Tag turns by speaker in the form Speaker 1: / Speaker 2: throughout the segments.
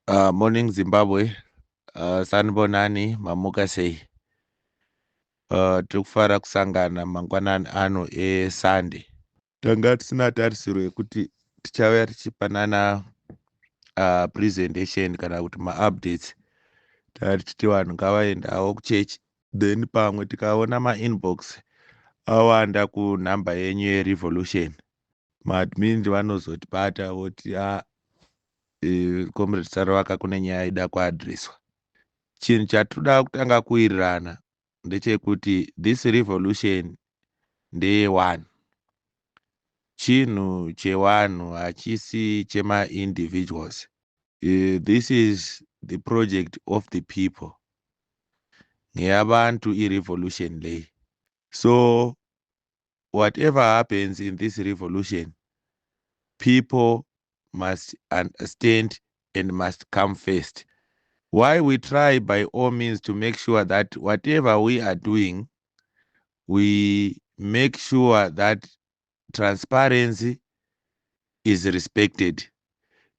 Speaker 1: Morning Zimbabwe. Sanibonani mamuka sei. Tiri kufara kusangana mangwanani ano eSunday. Tanga tisina tarisiro yekuti tichauya tichipanana presentation kana kuti ma-updates. Tichiti vanhu ngavaendawo kuchechi. Then pamwe tikaona ma-inbox awanda kunhamba yenyu yerevolution. Maadmin vanozotibata voti comrade Saruwaka kune nyaya ida kuadhireswa. Chinhu chatinoda kutanga kuwirirana ndechekuti this revolution ndeye1. Chinhu chevanhu hachisi chema-individuals. This is the project of the people. Ngeyabantu i-revolution leyi. So whatever happens in this revolution, people must understand and must come first. Why we try by all means to make sure that whatever we are doing, we make sure that transparency is respected.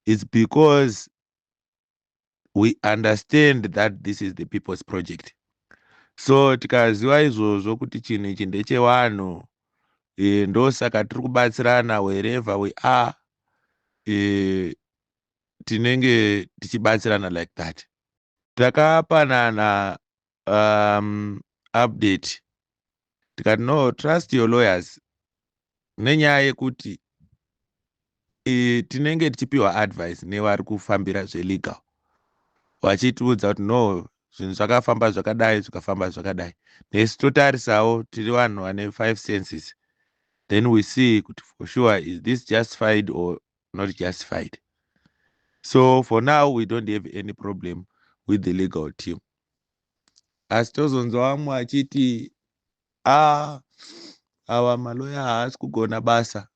Speaker 1: It's because we understand that this is the people's project. So tikaziva izvozvo kuti chinhu ichi ndechevanhu, ndosaka tiri kubatsirana wherever we are, tinenge tichibatsirana like that. Takapanana update tikati no, trust your lawyers, nenyaya yekuti tinenge tichipiwa advice nevari kufambira zvelegal, vachitiudza kuti no, zvinhu zvakafamba zvakadai zvikafamba zvakadai. Nesu totarisawo tiri vanhu vane 5 senses, then we see kuti for sure is this justified or not justified. So for now we don't have any problem with the legal team. Asi tozonzwa vamwe vachiti awa maloya haasi kugona basa.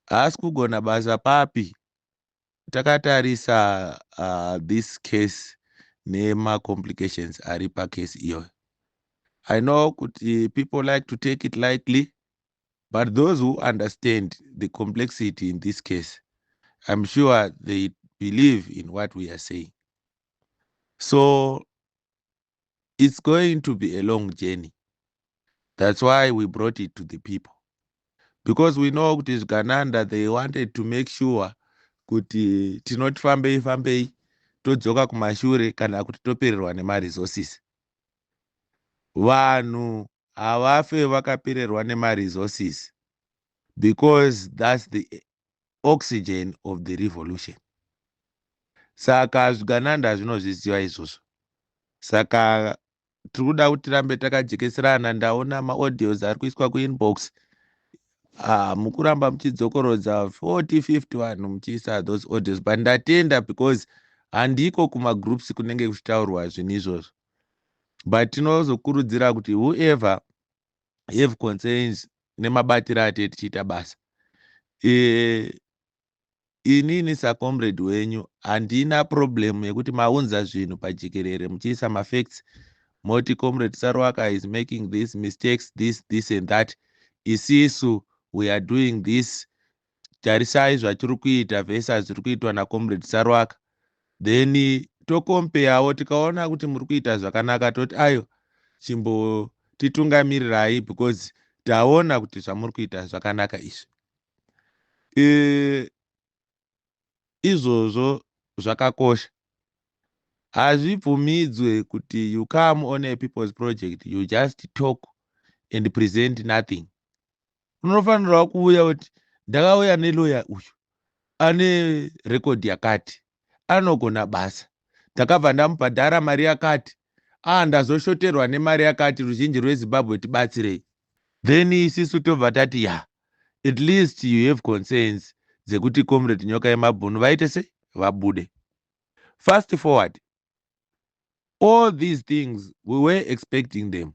Speaker 1: Haasi kugona basa papi? Takatarisa this case nema-complications ari pacase iyoyo. I know kuti people like to take it lightly, but those who understand the complexity in this case, I'm sure they believe in what we are saying. So it's going to be a long journey. That's why we brought it to the people. Because we know kuti zvikananda, they wanted to make sure kuti tinoti fambei todzoka kumashure kana kuti topererwa nema-resources. Vanhu havafe vakapererwa nema-resources, because that's the oxygen of the revolution. Saka zvikananda zvinozviziva izvozvo. Saka tiri kuda kuti tirambe takajekeserana. Ndaona ma-audios ari kuiswa kuinbox. Mukuramba muchidzokorodza 40-50 vanhu muchiisa those audios, but ndatenda because handiko kumagroups kunenge kuchitaurwa zvinhu izvozvo. But tinozokurudzira kuti whoever have concerns nemabatiro ate tichiita basa, inini sacomrade wenyu handina problem yekuti maunza zvinhu pajekerere muchiisa mafacts moti comrade Saruwaka is making these mistakes, this and that. Isisu we are doing this. Tarisai zvatiri kuita versus zviri kuitwa naComrade Saruwaka. Then tokompeyawo, tikaona kuti muri kuita zvakanaka toti ayo chimbotitungamirirai because taona kuti zvamuri kuita zvakanaka izvi. Izvozvo zvakakosha. Hazvibvumidzwe kuti you come on a people's project, you just talk and present nothing. Unofanirwa kuuya kuti ndakauya neloya uyu ane record yakati, anogona basa, ndakabva ndamubhadhara mari yakati, ndazoshoterwa nemari yakati, ruzhinji rweZimbabwe tibatsirei. Then isisu tobva tati at least you have concerns dzekuti comrade nyoka yemabhunu vaite se vabude. Fast forward, all these things we were expecting them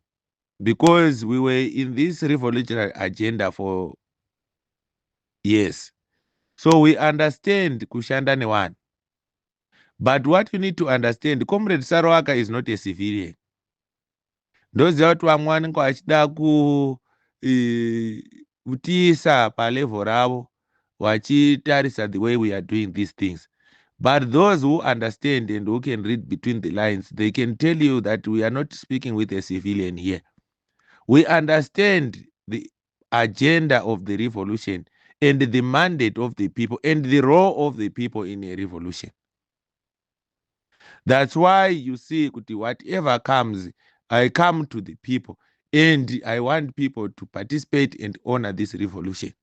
Speaker 1: because we were in this revolutionary agenda for years. So we understand kushanda nevanhu. But what you need to understand, Comrade Saruwaka is not a civilian. Ndoziva kuti vamwe vanenge vachida kutiisa palevel ravo vachitarisa the way we are doing these things. But those who understand and who can read between the lines, they can tell you that we are not speaking with a civilian here. We understand the agenda of the revolution and the mandate of the people and the role of the people in a revolution. That's why you see, whatever comes, I come to the people and I want people to participate and honor this revolution.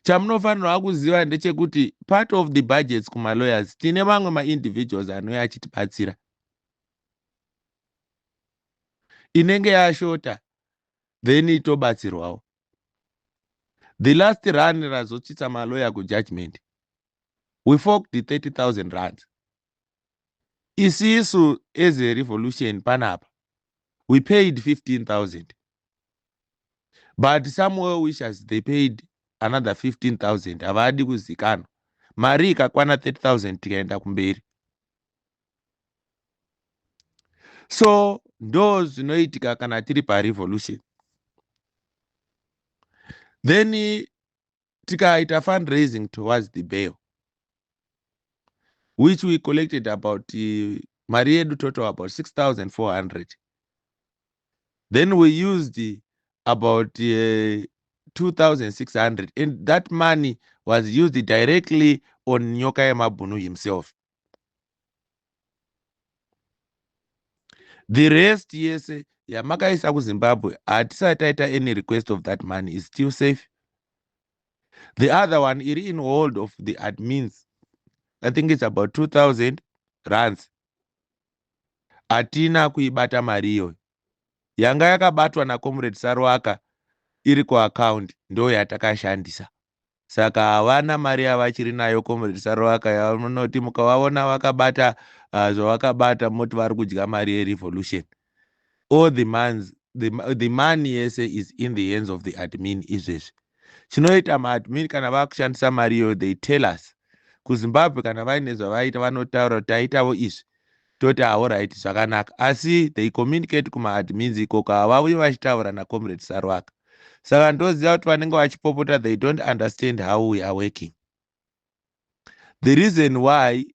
Speaker 1: Chamunofanirwa kuziva ndechekuti part of the budgets kumalawyers tine vamwe maindividuals anouya achitibatsira inenge yashota then tobatsirwawo. The last run razotsitsa malawyer kujudgment, we forked the 30,000 rands. Isisu as a revolution panapa, we paid 15,000. But some well-wishers, they paid another 15,000. Havadi kuzikanwa. Mari ikakwana 30,000 tikaenda kumberi. So, ndo zvinoitika kana tiri parevolution. Then tikaita fundraising towards the bail, which we collected about mari yedu total about 6,400. Then we used about 2,600, and that money was used directly on Nyoka Mabunu himself. The rest, yes, yamakaisa kuZimbabwe, hatisati any request of that money, is still safe. The other one, iri in hold of the admins, I think it's about 2,000 rands. Hatina kuibata mariyo. Yanga yakabatwa na Comrade Saruwaka iri kuaccount ndo yatakashandisa. Saka havana mari yavachiri nayo Comrade Saruwaka yamunoti mukavaona vakabata zvavakabata moti vari kudya mari yerevolution. All the money yese is in the hands of the admin izvezvi. Chinoita maadmin kana vakushandisa mari iyo, they tell us. KuZimbabwe kana vaine zvavaita vanotaura kuti taitawo izvi. Toti alright zvakanaka. Asi they communicate kumaadmins ikoko havauyi vachitaura naComrade Saruwaka. Saka ndoziva kuti vanenge vachipopota, they don't understand how we are working. The reason why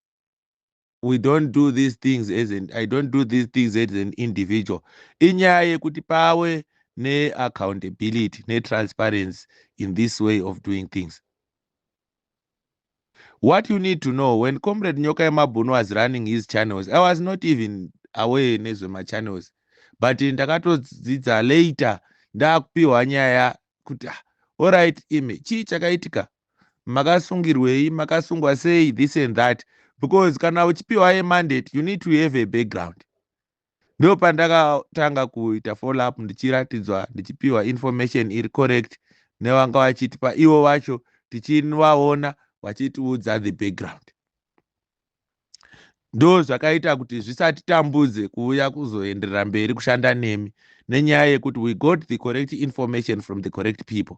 Speaker 1: we don't do these things I don't do these things as an individual, inyaya yekuti pawe ne-accountability, ne-transparency in this way of doing things. What you need to know, when Comrade Nyoka Mabunu was running his channels, I was not even aware nezvema channels, but ndakatodzidza later ndakupiwa nyaya kuti alright, ime chii chakaitika, makasungirwei, makasungwa sei, this and that, because kana uchipiwa a mandate you need to have a background. Ndo pandakatanga kuita follow up ndichiratidzwa ndichipiwa information iri correct nevanga vachitipa ivo vacho, tichivaona vachitiudza the background. Ndo zvakaita kuti zvisatitambudze kuuya kuzoenderera mberi kushanda nemi nenyaya yekuti we got the correct information from the correct people.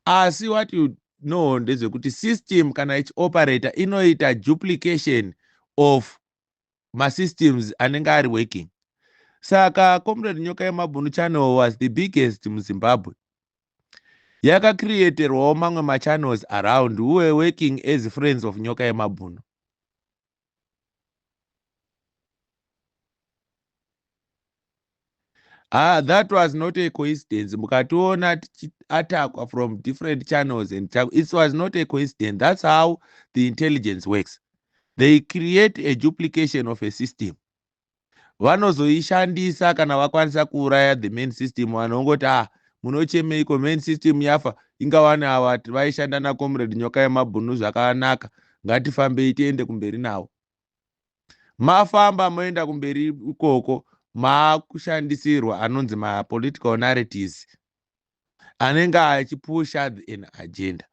Speaker 1: Asi what you know ndezvekuti system kana ichioperator inoita duplication of masystems anenge ari working. Saka Comrade Nyoka Mabunu channel was the biggest muZimbabwe. Yakacreaterwawo mamwe machannels around who were working as friends of Nyoka Mabunu. That was not a coincidence. Mukationa attack from different channels and it was not a coincidence. That's how the intelligence works. They create a duplication of a system. Vanozoishandisa kana vakwanisa kuuraya the main system, vanongoti munochemeiko main system yafa, ingavana ava vaishanda naComrade Nyoka Mabunu zvakanaka, ngatifambei tiende kumberi nawo. Mafamba moenda kumberi ikoko, maakushandisirwa anonzi political narratives anenge achipusha an agenda.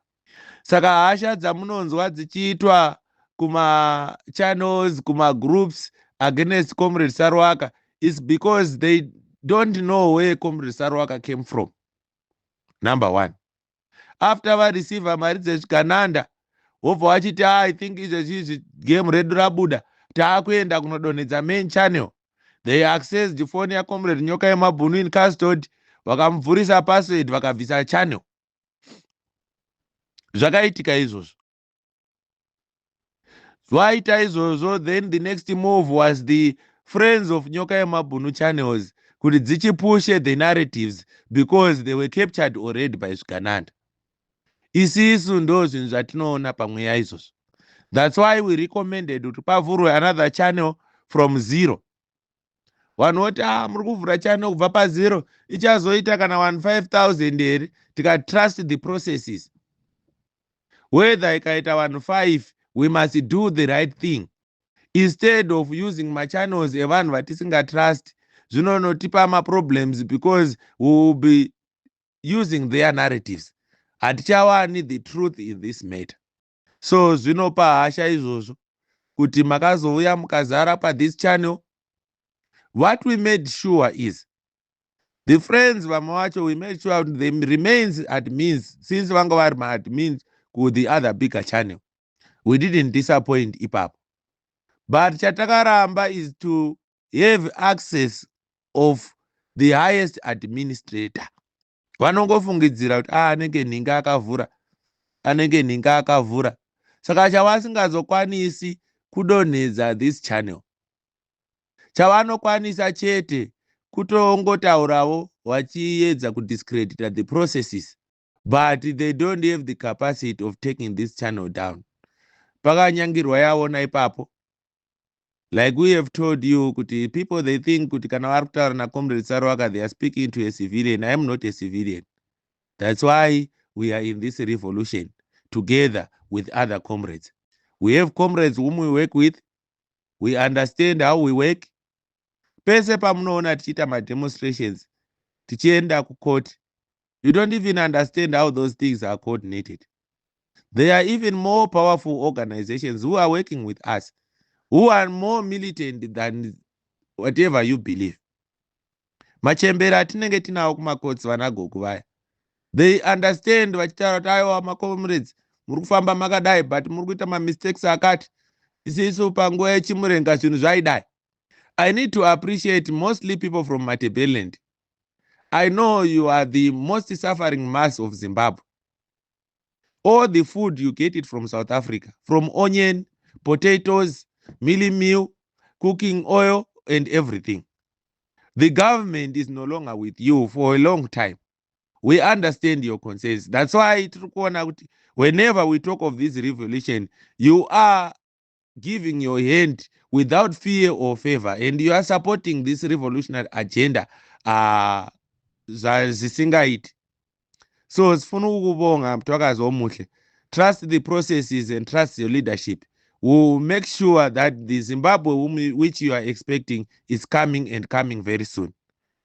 Speaker 1: Saka hasha dzamunonzwa dzichiitwa kuma-channels, kuma-groups against Comrade Saruwaka is because they don't know where Comrade Saruwaka came from. Number one. After vareceiva mari dzezvikananda, wobva vachiti I think izvezvi game redu rabuda, taakuenda kunodonhedza main channel. They accessed the phone yaComrade Nyoka Mabunu in custody, vakamuvhurisa password, vakabvisa channel. zvakaitika izvozvo. Zvaita izvozvo, then the next move was the Friends of Nyoka Yemabhunu channels kuti dzichipushe the narratives because they were captured already by zvigananda. Isisu ndo zvinhu zvatinoona pamweya izvozvo. That's why we recommended kuti pavhurwe another channel from zero. Vanhu voti muri kuvhura channel kubva pazero ichazoita kana 15,000 here, trust the processes. Whether ikaita 5, we must do the right thing. Instead of using machannels evanhu vatisingatrust, zvinonotipa maproblems because we will be using their narratives. Hatichawani the truth in this matter. So zvinopa hasha izvozvo kuti makazouya mukazara this channel. What we made sure is the friends vamwe vacho, we made sure they remains admins since vanga vari maadmins ku the other bigger channel. We didn't disappoint ipapo. But chatakaramba is to have access of the highest administrator. Vanongofungidzira kuti anenge ninga akavhura, anenge ninga akavhura. Saka chavasingazokwanisi kudonhedza this channel. Chavanokwanisa chete kutongotaurawo vachiedza kudiscredita the processes, but they don't have the capacity of taking this channel down. Pakanyangirwa yavona ipapo. Like we have told you, kuti people they think kuti kana vari kutaura na Comrade Saruwaka they are speaking to a civilian. I am not a civilian. That's why we are in this revolution together with other comrades. We have comrades whom we work with. We understand how we work. Pese pamunoona tichita demonstrations, tichienda kucourt, you don't even understand how those things are coordinated. There are even more powerful organizations who are working with us, who are more militant than whatever you believe. Machembera atinenge tinawo kumacourts vanagoku vaya. They understand vachitaura kuti aiwa macomrades muri kufamba makadai but muri kuita mistakes akati. Isisu panguva yechimurenga zvinhu zvaidai. I need to appreciate mostly people from Matabeleland. I know you are the most suffering mass of Zimbabwe. All the food you get it from South Africa, from onion, potatoes, mealie meal, cooking oil, and everything. The government is no longer with you for a long time. We understand your concerns. That's why whenever we talk of this revolution, you are giving your hand without fear or favor, and you are supporting this revolutionary agenda. Zvisingaiti. So sifuna ukubonga mthwakazi omuhle. Trust the processes and trust your leadership. We'll make sure that the Zimbabwe which you are expecting is coming and coming very soon.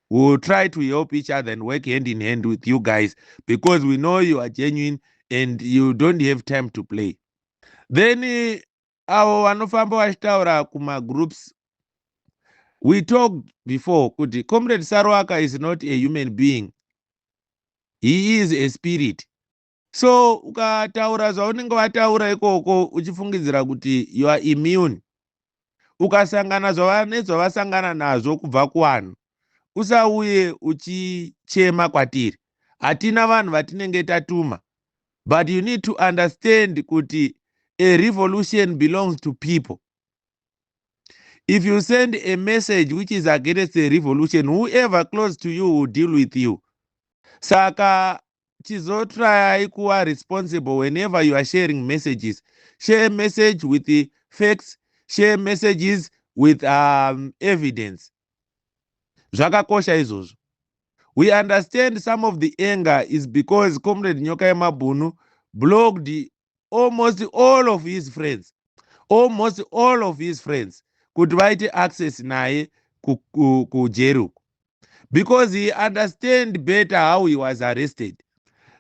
Speaker 1: We'll try to help each other and work hand in hand with you guys because we know you are genuine and you don't have time to play. Then avo vanofamba vachitaura kumagroups, we talked before kuti Comrade Saruwaka is not a human being. He is a spirit. So ukataura zvaunenge wataura ikoko uchifungidzira kuti you are immune, ukasangana nezvavasangana nazvo kubva kuvanhu, usauye uchichema kwatiri. Hatina vanhu vatinenge tatuma. But you need to understand kuti a revolution belongs to people. If you send a message which is against a revolution, whoever close to you will deal with you. Saka chizotry kuwa responsible whenever you are sharing messages. Share a message with the facts, share messages with evidence. Zvakakosha izvozvo. We understand some of the anger is because Comrade Nyoka Yemabhunu blocked almost all of his friends. Almost all of his friends could write access naye kujeru because he understand better how he was arrested.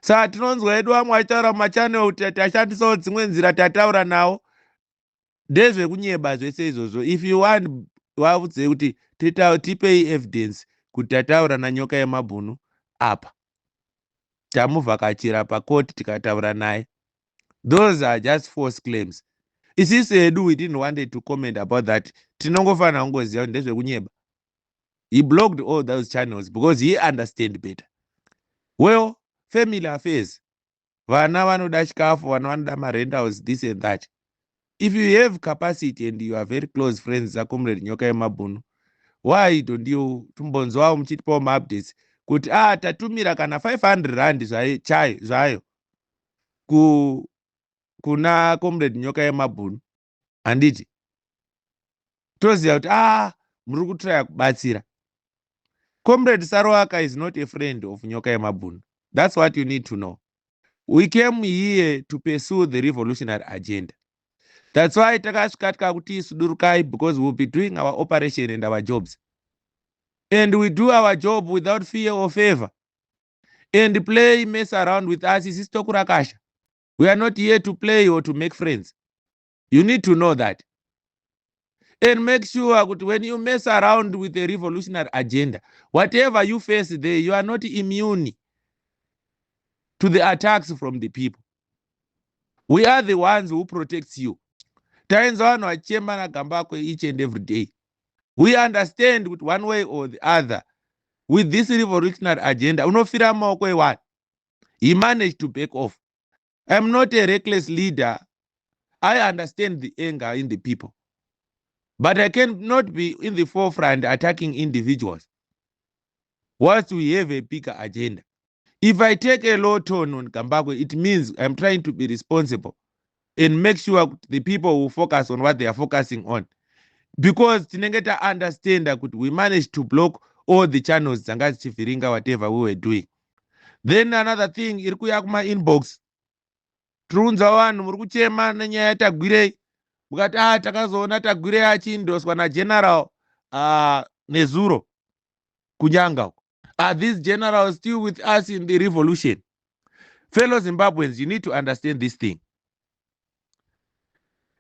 Speaker 1: Saka tinonzwa edu vamwe vachitaura mumachannel kuti tashandisawo dzimwe nzira tataura nawo ndezvekunyeba zvese izvozvo. If you want waudze kuti tipei evidence kuti tataura naNyoka Yemabhunu apa, tamuvhakachira pakoti tikataura naye. Those are just false claims. Isisu edu we didn't want to comment about that. Tinongofanira kungoziva kuti ndezvekunyeba. He blocked all those channels because he understand better. Well, family affairs. vana vanoda chikafu, vana vanoda marentals, this and that. If you have capacity and you are very close friends dzaComrade Nyoka Yemabhunu, why don't you tumbonzwawo muchitipawo maupdates kuti tatumira kana 500 rand zvayo kuna Comrade Nyoka Yemabhunu, handiti toziva kuti muri kutraya kubatsira. Comrade Saruwaka is not a friend of Nyoka Yemabhunu. That's what you need to know. We came here to pursue the revolutionary agenda. That's why takasvika tikakuti sudurukai, because we'll be doing our operation and our jobs. And we do our job without fear or favor. And play mess around with us is tokurakasha. We are not here to play or to make friends. You need to know that. And make sure that when you mess around with a revolutionary agenda, whatever you face there, you are not immune to the attacks from the people. We are the ones who protects you. Each and every day. We understand with one way or the other with this revolutionary agenda. He managed to back off. I'm not a reckless leader. I understand the anger in the people. But I cannot be in the forefront attacking individuals whilst we have a bigger agenda. If I take a low tone on Kambakwe, it means I'm trying to be responsible and make sure the people will focus on what they are focusing on. Because tinengeta understand that we managed to block all the channels Zangazi Chifiringa, whatever we were doing. Then another thing, irikuya kuma inbox. Trunza wanu murikuchema nenyaya Tagwire. Mukati takazoona Tagwire achindoswa na general Nezuro kunyanga. Are these generals still with us in the revolution? Fellow Zimbabweans, you need to understand this thing.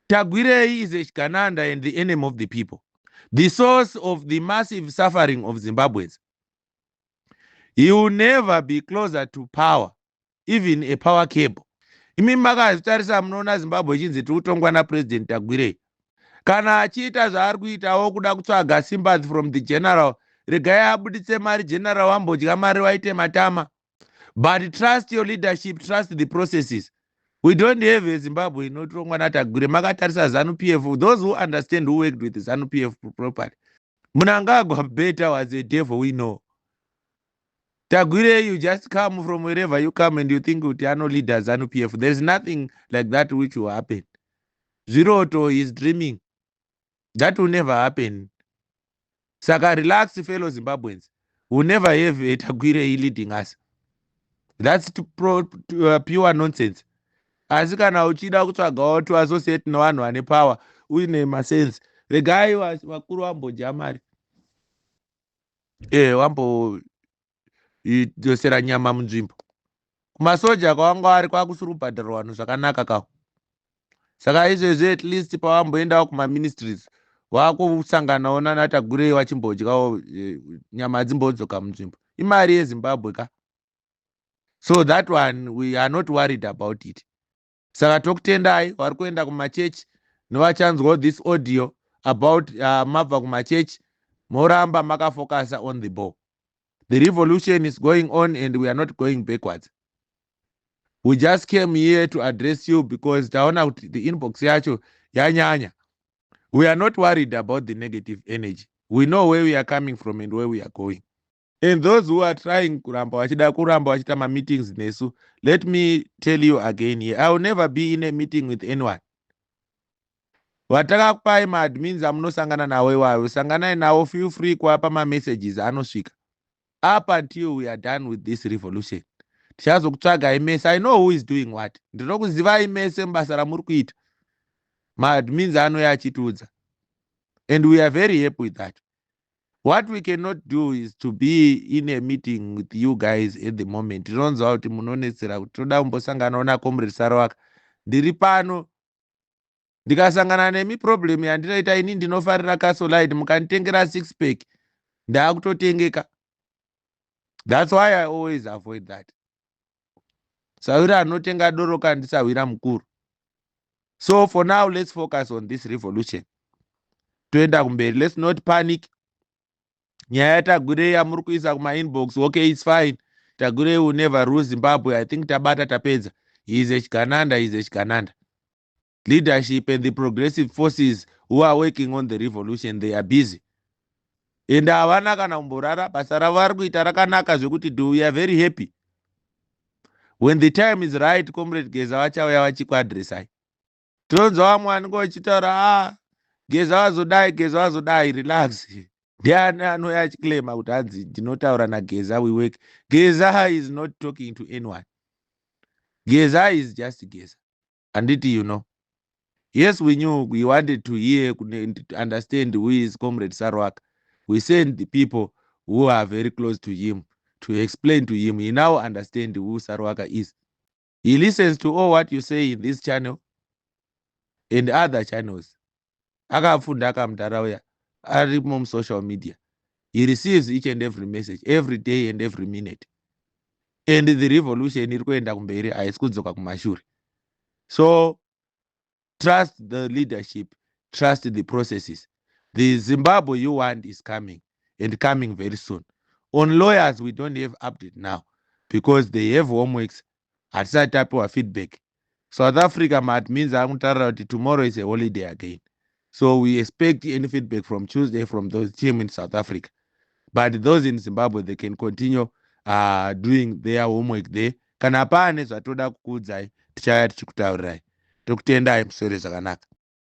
Speaker 1: Tagwire is a Shikananda and the enemy of the people. The source of the massive suffering of Zimbabweans. He will never be closer to power, even a power cable. Imi makazitarisa munoona Zimbabwe chinzi tikutongwa naPresident Tagwire. Kana achiita zvaari kuitawo kuda kutsvaga sympathy from the general, regai abuditse mari general wambodya mari waite matama. But trust your leadership, trust the processes. We don't have a Zimbabwe inotongwa naTagwire. Makatarisa ZANU-PF. Those who understand who worked with ZANU-PF properly. Mnangagwa Beta was a devil, we know. Tagwire, you just come from wherever you come and you think you are no leaders ZANU-PF. There's nothing like that which will happen. Ziroto is dreaming. That will never happen. Saka relax, fellow Zimbabweans. We'll never have a Tagwire leading us. That's pure nonsense. Asi kana uchida kutsvagawo tuassociate nevanhu vane power uine masense, regai vakuru vambodya mari wambodosera nyama munzvimbo. Kumasoja kwavanga vari kwakusurubhadhara vanhu zvakanaka kawo. Saka izvezvi at least pavamboendawo kumaministries vakusanganawo naTagwire vachimbodyawo nyama dzimbodzoka munzvimbo. Imari yeZimbabwe ka. So that one we are not worried about it. Saka tokutendai vari kuenda kumachechi nevachanzwawo this audio about mabva kumachechi moramba makafocasa on the ball. The revolution is going on and we are not going backwards. We just came here to address you because taona kuti the inbox yacho yanyanya. We are not worried about the negative energy. We know where we are coming from and where we are going. And those who are trying kuramba wachita ma meetings nesu, let me tell you again here, I will never be in a meeting with anyone. Watakakupai ma-admins amunosangana nawo iwayo, sanganai nawo, feel free kuapa ma-messages anosvika. Up until we are done with this revolution. Tichazokutsvaga imese. I know who is doing what. Ndinokuziva imese mbasa ramuri kuita. Ma-admins anouya achitiudza. And we are very happy with that. What we cannot do is to be in a meeting with you guys at the moment. Tinonzwa kuti munonetsera kuti toda kumbosanganawo naComrade Saruwaka. Ndiri pano ndikasangana nemi problem yandinoita ini ndinofarira Casolite mukanditengera 6 pack ndakutotengeka. That's why I always avoid that. Sauri anotenga doro kandisawira mukuru. So for now, let's focus on this revolution. Toenda kumberi. Let's not panic. Nyaya Tagwire yamuri kuisa kuma inbox. Okay, it's fine. Tagwire will never rule Zimbabwe. I think tabata tapedza. He is a Chikananda, he is a Chikananda. Leadership and the progressive forces who are working on the revolution, they are busy. And havana kana kumborara, basa ravo vari kuita rakanaka zvekuti we are very happy. When the time is right, Comrade Geza vachauya vachikuadresai. Tonzwa vamwe vanenge vachitaura Geza wazodai, relax. Ndiani anouya achiclaima kuti hanzi ndinotaura naGeza, we work. Geza is not talking to anyone. Geza is just Geza. Anditi, you know. Yes, we knew, we wanted to hear, to understand who is Comrade Saruwaka. We sent the people who are very close to him to explain to him. He now understands who Saruwaka is. He listens to all what you say in this channel and other channels. Akafunda akamutara ari social media. He receives each and every message, every day and every minute. And the revolution iri kuenda kumberi, haisi kudzoka kumashure. So, trust the leadership, trust the processes. The Zimbabwe you want is coming, and coming very soon. On lawyers, we don't have update now because they have homeworks. At that type of feedback. South Africa means tomorrow is a holiday again. So we expect any feedback from Tuesday from those team in South Africa. But those in Zimbabwe, they can continue doing their homework there. Kana pane zvatoda kukuudzai tichauya tichikutaurirai. Tokutendai muswere zvakanaka.